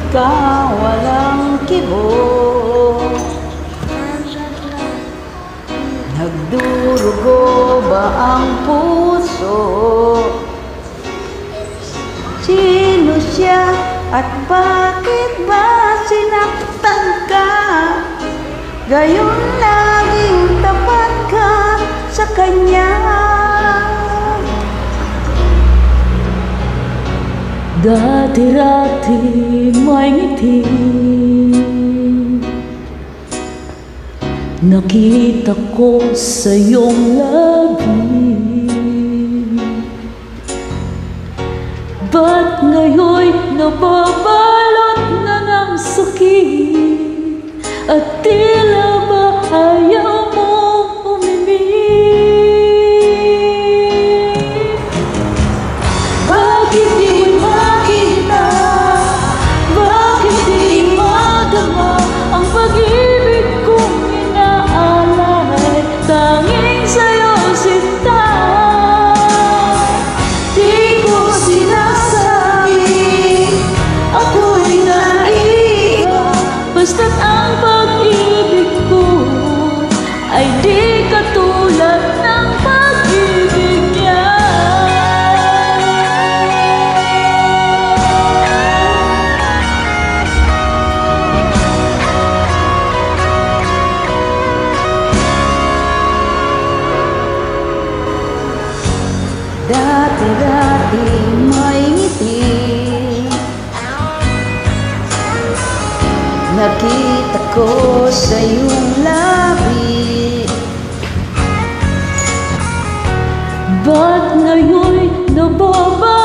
ka walang kibo? Nagdurugo ba ang puso? Sino siya at bakit ba sinaktan ka? Gayon laging tapat ka sa kanya. Dati-dati may ngiti, nakita ko sa iyong labi. Ba't ngayon'y nababalot na ng sakit at tila ba ayaw mo umimik? Bakit di mo makita? Bakit di madama ang pag-ibig kong inaalay? Tanging sa'yo sinta, di ko sinasabi ako'y naiiba. Basta't ang pag-ibig ko ay di katulad ng pag-ibig niya. Dati-dati may ngiti, nakita ko sa iyong labi. Ba't ngayon'y nababa